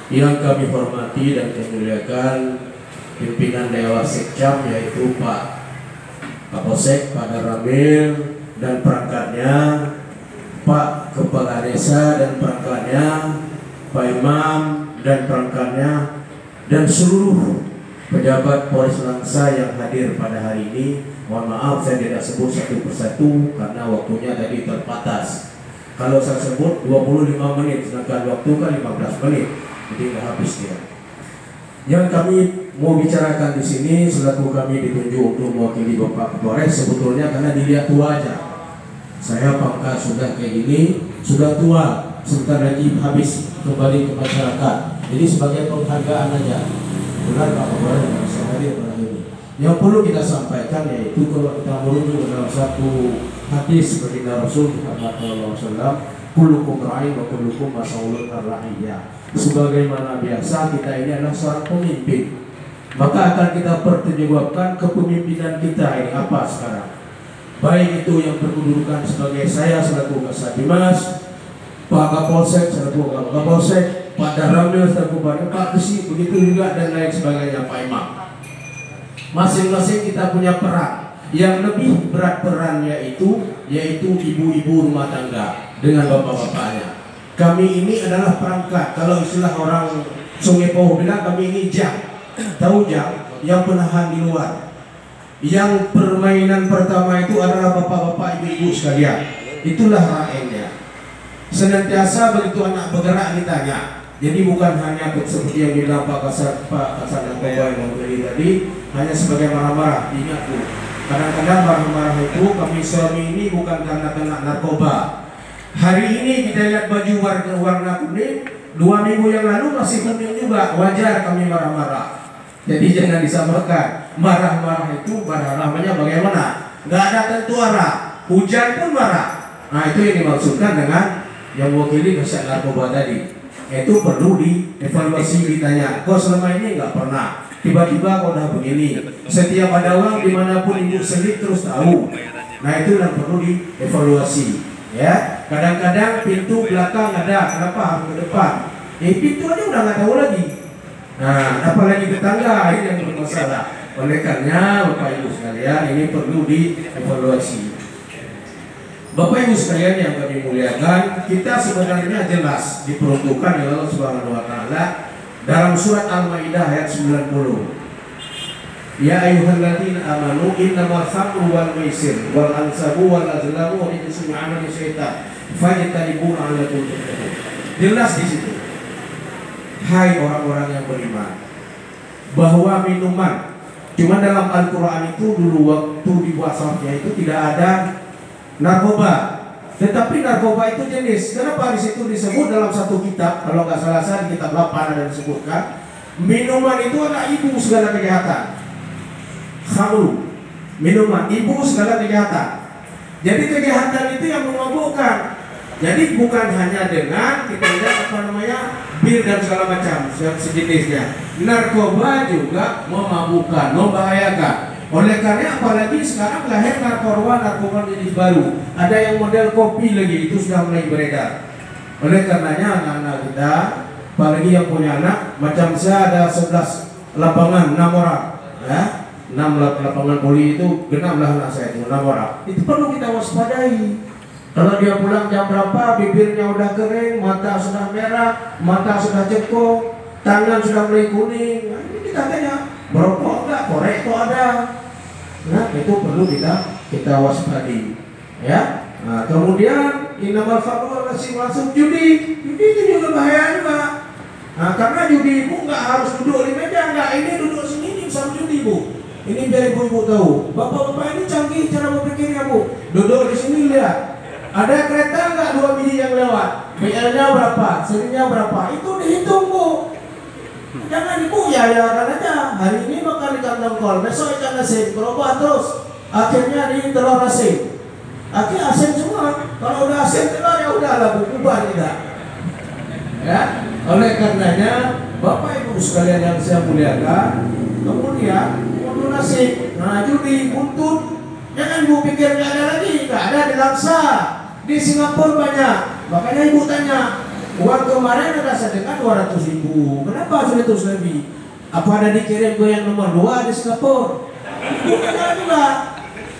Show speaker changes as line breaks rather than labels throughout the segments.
Yang kami hormati dan kami muliakan pimpinan Dewan Sekcam, yaitu Pak Kapolsek, Pak Ramil dan perangkatnya, Pak Kepala Desa dan perangkatnya, Pak Imam dan perangkatnya, dan seluruh pejabat Polres Langsa yang hadir pada hari ini. Mohon maaf saya tidak sebut satu persatu karena waktunya tadi terbatas. Kalau saya sebut 25 menit, sedangkan waktu kan 15 menit, jadi nggak habis dia. Yang kami mau bicarakan di sini selaku kami ditunjuk untuk mewakili Bapak Kapolres, sebetulnya karena dilihat tua aja. Saya pangkat sudah kayak gini, sudah tua, sebentar lagi habis kembali ke masyarakat. Jadi sebagai penghargaan aja. Benar Pak Kapolres yang bisa hadir pada ini. Yang perlu kita sampaikan yaitu kalau kita merujuk dalam satu hadis baginda Rasul Muhammad SAW, kullukum ra'in wa kullukum mas'ulun an ra'iyah. Sebagaimana biasa kita ini adalah seorang pemimpin, maka akan kita pertanggungjawabkan kepemimpinan kita ini apa sekarang. Baik itu yang berkedudukan sebagai saya selaku Kasadimas, Pak Kapolsek selaku Kapolsek, Pak Daramil selaku Pak Kesi, begitu juga dan lain sebagainya, Pak Imam. Masing-masing kita punya peran. Yang lebih berat perannya yaitu ibu-ibu rumah tangga dengan bapak-bapaknya. Kami ini adalah perangkat. Kalau istilah orang Sungai Pauh bilang, kami ini jam. Tahu jam? Yang penahan di luar. Yang permainan pertama itu adalah bapak-bapak, ibu-ibu sekalian. Itulah rakyatnya. Senantiasa begitu anak bergerak ditanya. Jadi bukan hanya seperti yang bilang Pak Kasar dan Koba yang tadi, hanya sebagai marah-marah. Ingat Bu, kadang-kadang marah-marah itu kami suami ini bukan karena kena narkoba. Hari ini kita lihat baju warna kuning, 2 minggu yang lalu masih kuning juga. Wajar kami marah-marah. Jadi jangan disamakan. Marah-marah itu namanya bagaimana? Gak ada tentu arah. Hujan pun marah. Nah itu yang dimaksudkan dengan yang mewakili kesehatan narkoba tadi. Itu perlu dievaluasi, ditanya. Kok selama ini nggak pernah? Tiba-tiba kok udah begini. Setiap ada uang dimanapun ibu selip terus tahu. Nah itu yang perlu dievaluasi. Ya, kadang-kadang pintu belakang ada, kenapa harus ke depan? Pintu aja udah nggak tahu lagi. Nah, apalagi tetangga ini yang bermasalah. Oleh karena Bapak Ibu sekalian ini perlu dievaluasi. Bapak Ibu sekalian yang kami muliakan, kita sebenarnya jelas diperuntukkan oleh Allah Subhanahu wa taala dalam surat Al-Maidah ayat 90. Ya ayyuhalladzina amanu innamal khamru wal maisir wal ansabu wal azlamu rijsun min amali syaitan fajtanibuhu la'allakum tuflihun. Jelas di situ. Hai orang-orang yang beriman, bahwa minuman, cuma dalam Al-Qur'an itu dulu waktu dibuat sahnya itu tidak ada narkoba, tetapi narkoba itu jenis. Kenapa di situ disebut dalam satu kitab? Kalau nggak salah saya di kitab 8 ada disebutkan minuman itu anak ibu segala kejahatan. Khamru, minuman ibu segala kejahatan. Jadi kejahatan itu yang memabukkan. Jadi bukan hanya dengan kita lihat bir dan segala macam sejenisnya. Narkoba juga memabukkan, membahayakan. Oleh karena apalagi sekarang lahir narkoba jenis baru. Ada yang model kopi lagi, itu sudah mulai beredar. Oleh karenanya anak-anak kita, apalagi yang punya anak, macam saya ada 11 lapangan, 6 orang, ya, 6 lapangan poli itu genaplah anak saya itu 6 orang. Itu perlu kita waspadai. Kalau dia pulang jam berapa, bibirnya udah kering, mata sudah merah, mata sudah cekung, tangan sudah mulai kuning. Nah, ini kita tanya, merokok enggak, korek itu ada. Nah, itu perlu kita waspadai. Ya. Nah, kemudian innamal khamru masih masuk judi. Judi itu juga bahaya juga. Nah, karena judi ibu nggak harus duduk di meja, nggak, ini duduk sini sama judi Bu. Ini biar ibu-ibu tahu. Bapak-bapak ini canggih cara berpikirnya Bu. Duduk di sini lihat. Ada kereta nggak 2 biji yang lewat? BL-nya berapa? Serinya berapa? Itu dihitung Bu. Jangan ibu ya kan aja. Hari ini makan ikan tongkol, besok ikan asin, berubah terus. Akhirnya di telur asin. Akhirnya asin semua. Kalau udah asin telur ya udahlah Bu, ubah tidak. Ya. Oleh karenanya Bapak Ibu sekalian yang saya muliakan, kemudian untuk nasi, nah judi, buntut. Jangan ibu pikir nggak ada lagi, nggak ada di Langsa. Di Singapura banyak. Makanya ibu tanya, Uang kemarin ada sedekah 200.000. Kenapa 100 lebih? Apa ada dikirim ke yang nomor 2 di Singapura? Bukan juga.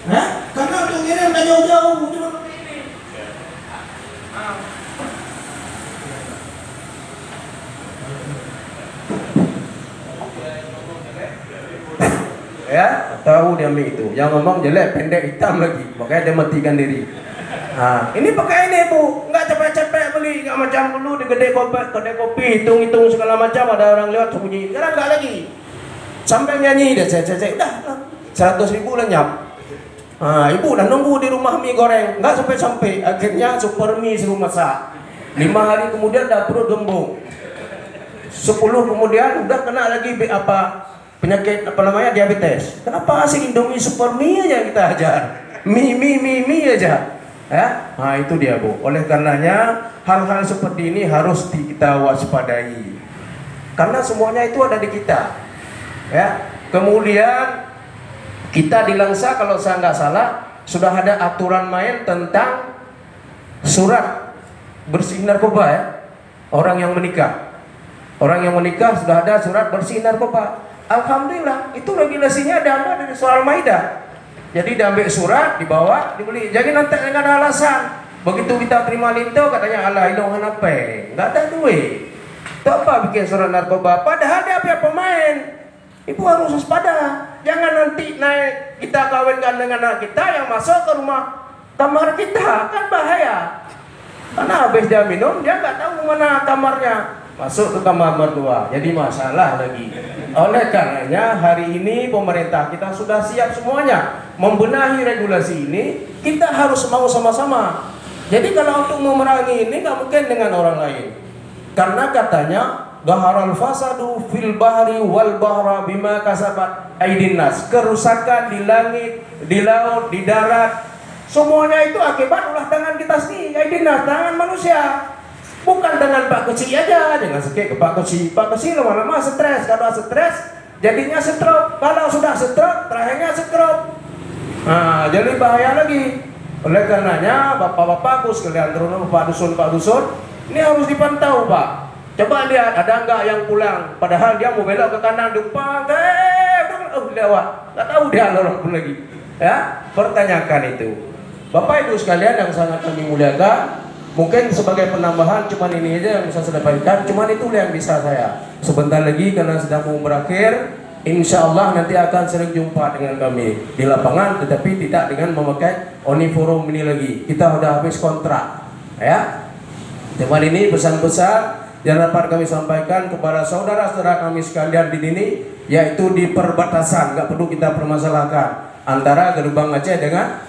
Hah? Karena untuk kirim nggak jauh-jauh, cuma begini. Ya, tahu dia ambil itu. Yang ngomong jelek, pendek, hitam lagi. Makanya dia matikan diri. Nah, ini pakai ini bu, nggak capek-capek beli, nggak macam dulu di kedai kopi, hitung-hitung segala macam, ada orang lewat sembunyi. Sekarang nggak lagi. Sampai nyanyi deh, saya udah 100.000 lenyap. Nah, ibu udah nunggu di rumah mie goreng, nggak sampai-sampai. Akhirnya super mie suruh masak. 5 hari kemudian dapur gembung. 10 kemudian udah kena lagi penyakit diabetes. Kenapa sih Indomie super mie aja kita ajar? Mie aja. Ya, nah itu dia bu. Oleh karenanya hal-hal seperti ini harus kita waspadai. Karena semuanya itu ada di kita. Ya, kemudian kita di Langsa kalau saya nggak salah sudah ada aturan main tentang surat bersih narkoba ya. Orang yang menikah sudah ada surat bersih narkoba. Alhamdulillah itu regulasinya ada dari surah Al-Maidah. Jadi diambil surat, dibawa, dibeli. Jadi nanti dengan alasan begitu kita terima linto katanya Allah ilmuhan apa? Nggak ada duit. Itu apa bikin surat narkoba? Padahal dia punya pemain. Ibu harus waspada. Jangan nanti naik kita kawinkan dengan anak kita yang masuk ke rumah kamar kita, kan bahaya. Karena habis dia minum dia nggak tahu mana kamarnya. Masuk ke kamar mertua, jadi masalah lagi. Oleh karenanya hari ini pemerintah kita sudah siap semuanya membenahi regulasi ini. Kita harus mau sama-sama. Jadi kalau untuk memerangi ini nggak mungkin dengan orang lain. Karena katanya Dhaharal fasadu fil bahri wal bahra bima kasabat aydin nas. Kerusakan di langit, di laut, di darat, semuanya itu akibat ulah tangan kita sendiri, aydin nas, tangan manusia. Bukan dengan Pak Keci aja, jangan sekek ke Pak Keci. Pak Keci lama-lama stres, kalau stres jadinya stroke. Kalau sudah stroke, terakhirnya stroke. Nah, jadi bahaya lagi. Oleh karenanya, bapak-bapakku sekalian, terutama Pak Dusun, ini harus dipantau Pak. Coba lihat, ada enggak yang pulang, padahal dia mau belok ke kanan, depan, lewat. Nggak tahu dia lorong pun lagi. Ya, pertanyakan itu. Bapak Ibu sekalian yang sangat kami muliakan, mungkin sebagai penambahan cuman ini aja yang bisa saya sampaikan, cuman itu yang bisa saya. Sebentar lagi karena sedang mau berakhir, insya Allah nanti akan sering jumpa dengan kami di lapangan, tetapi tidak dengan memakai uniform ini lagi. Kita sudah habis kontrak, ya. Cuman ini pesan-pesan yang dapat kami sampaikan kepada saudara-saudara kami sekalian di sini, yaitu di perbatasan, nggak perlu kita permasalahkan antara Gerbang Aceh dengan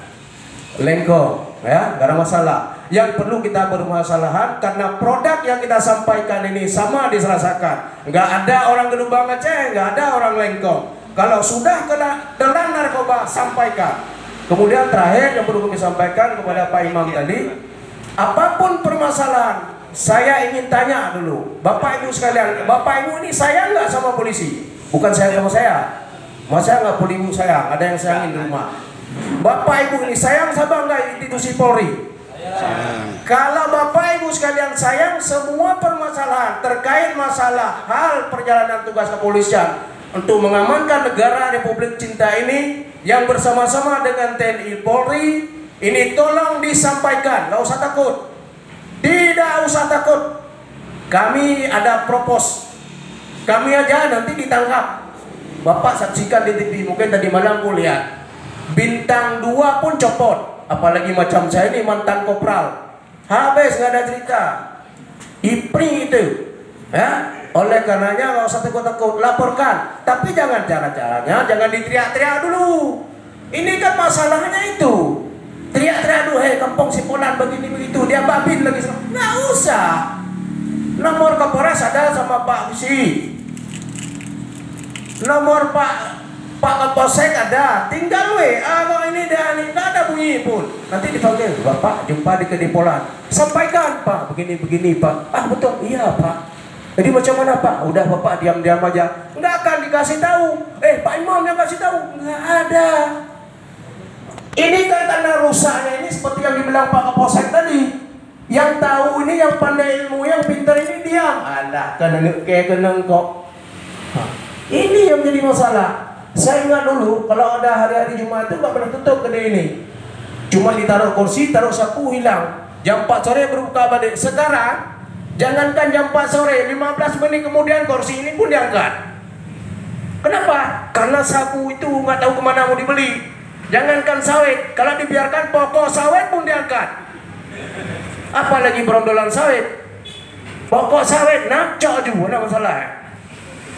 Lengkong, ya, nggak ada masalah. Yang perlu kita bermasalahan karena produk yang kita sampaikan ini sama diserasakan. Nggak ada orang Gerbang Aceh, nggak ada orang Lengkong. Kalau sudah kena telan narkoba, sampaikan. Kemudian terakhir yang perlu kami sampaikan kepada Pak Imam tadi, apapun permasalahan, saya ingin tanya dulu, Bapak Ibu sekalian, Bapak Ibu ini sayang nggak sama polisi? Bukan sayang sama saya, masa nggak perlu ibu sayang, ada yang sayangin di rumah. Bapak Ibu ini sayang sama nggak institusi Polri? Kalau Bapak Ibu sekalian sayang, semua permasalahan terkait masalah hal perjalanan tugas kepolisian untuk mengamankan negara Republik Cinta ini yang bersama-sama dengan TNI Polri, ini tolong disampaikan, nggak usah takut. Tidak usah takut. Kami ada propos. Kami aja nanti ditangkap. Bapak saksikan di TV, mungkin tadi malam aku lihat. Bintang 2 pun copot. Apalagi macam saya ini mantan kopral. Habis nggak ada cerita. IPRI itu. Ya, oleh karenanya nggak usah takut-takut, laporkan. Tapi jangan cara-caranya, jangan diteriak-teriak dulu. Ini kan masalahnya itu. Teriak-teriak dulu, hei kampung Sipolan begini begitu, dia babin lagi. Nggak usah. Nomor Kapolres ada sama Pak Bisi. Nomor Pak Kapolsek ada. Tinggal kalau ini dan ini nggak ada bunyi pun. Nanti dipanggil, Bapak jumpa di Kedipolan. Sampaikan Pak, begini Pak. Ah betul, iya Pak. Jadi macam mana Pak? Udah Bapak diam-diam aja. Nggak akan dikasih tahu. Pak Imam yang kasih tahu. Nggak ada. Ini kan karena rusaknya ini seperti yang dibilang Pak Kapolsek tadi. Yang tahu ini, yang pandai ilmu, yang pintar ini diam. Alah, kena kok. Ini yang jadi masalah. Saya ingat dulu, kalau ada hari-hari Jumat itu nggak pernah tutup kedai ini. Cuma ditaruh kursi, taruh sapu, hilang. Jam 4 sore berbuka balik. Sekarang, jangankan jam 4 sore, 15 menit kemudian kursi ini pun diangkat. Kenapa? Karena sapu itu nggak tahu kemana mau dibeli. Jangankan sawit, kalau dibiarkan pokok sawit pun diangkat. Apalagi berondolan sawit. Pokok sawit, cok juga, ada masalah.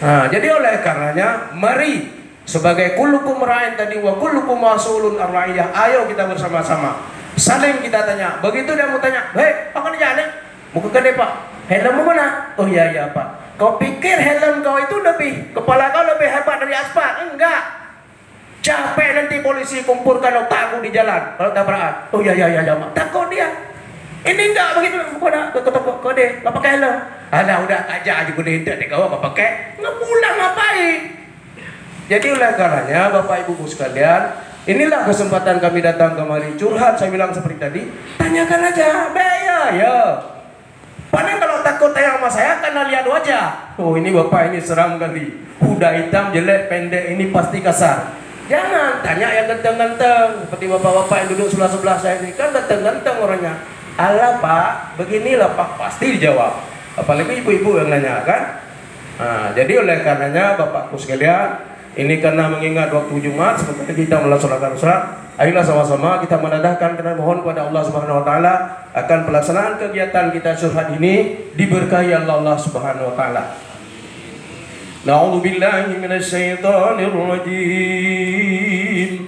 Nah, jadi oleh karenanya, mari sebagai kullukum ra'in tadi wa kullukum mas'ulun ar-ra'iyah, ayo kita bersama-sama saling kita tanya. Begitu dia mau tanya, hei, apa nih jalan? Mau ke kedai pak? Helmmu mana? Oh iya pak. Kau pikir helm kau itu lebih, kepala kau lebih hebat dari aspal? Enggak. Capek nanti polisi kumpulkan otakku di jalan kalau tabrakan. Oh iya pak. Takut dia. Ini enggak begitu. Kau deh, nggak pakai helm. Alah udah aja kode itu deh kau nggak pakai. Nggak pulang ngapain? Jadi oleh karenanya Bapak Ibu sekalian, inilah kesempatan kami datang kemari curhat. Saya bilang seperti tadi, tanyakan aja, ya. Padahal kalau takut tanya sama saya karena lihat wajah. Oh ini bapak ini seram kali. Kuda hitam, jelek, pendek, ini pasti kasar. Jangan tanya yang ganteng-ganteng. Seperti bapak-bapak yang duduk sebelah-sebelah saya ini kan ganteng-ganteng orangnya. Alah pak, beginilah pak, pasti dijawab. Apalagi ibu-ibu yang nanya kan. Nah, jadi oleh karenanya bapakku sekalian, ini karena mengingat waktu Jumat seperti kita melaksanakan sholat. Ayolah sama-sama kita menadahkan dan mohon kepada Allah Subhanahu wa taala akan pelaksanaan kegiatan kita syurhat ini diberkahi Allah Subhanahu wa taala. Na'udzu billahi minasy syaithanir rajim.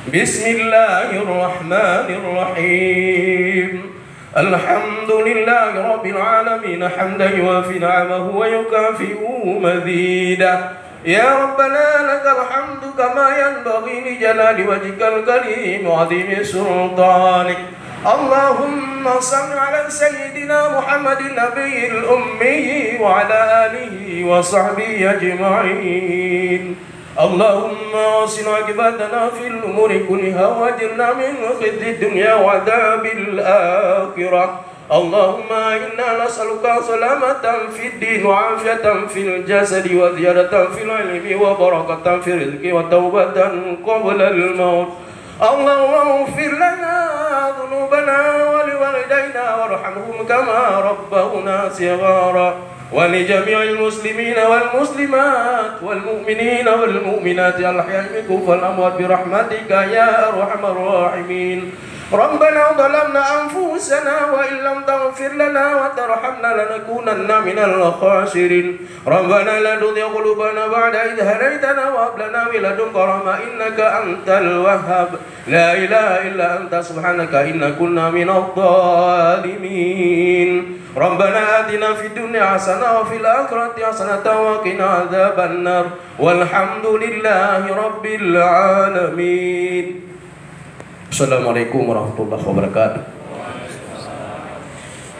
Bismillahirrahmanirrahim. Alhamdulillahi rabbil alamin hamdan yuwafi ni'amahu wa yukafi'u mazidah. Ya Rabbana lakal hamdu kama yanbaghi li jalali wajhikal karim wa 'azimi sultanik. Allahumma salli ala sayyidina Muhammadin nabiyil ummi wa ala alihi wa sahbihi ajma'in. Allahumma asin aqibatana fil umuri kulliha wa ajirna min khizyi dunya wa 'adzabil akhirah. Allahumma inna nas'aluka salamatan fid din wa afiyatan fil jasadi wa ziyadatan fil ilmi wa barakatan fil rizqi wa taubatan qabla al maut. Allahumma ighfir lana dhunubana wa liwalidayna warhamhum kama rabbawna shighara wa li jami'il muslimina wal muslimat wal mu'minina wal mu'minati al ahya'i minkum wal amwat bi rahmatika ya arhamar rahimin. ربنا ظلمنا أنفسنا وإن لم تغفر لنا وترحمنا لنكونن من الخاسرين ربنا لا تزغ قلوبنا بعد إذ هديتنا وهب لنا من لدنك رحمة إنك أنت الوهاب لا إله إلا أنت سبحانك إنا كنا من الظالمين ربنا آتنا في الدنيا حسنة وفي الآخرة حسنة وقنا عذاب النار والحمد لله رب العالمين. Assalamualaikum warahmatullahi wabarakatuh.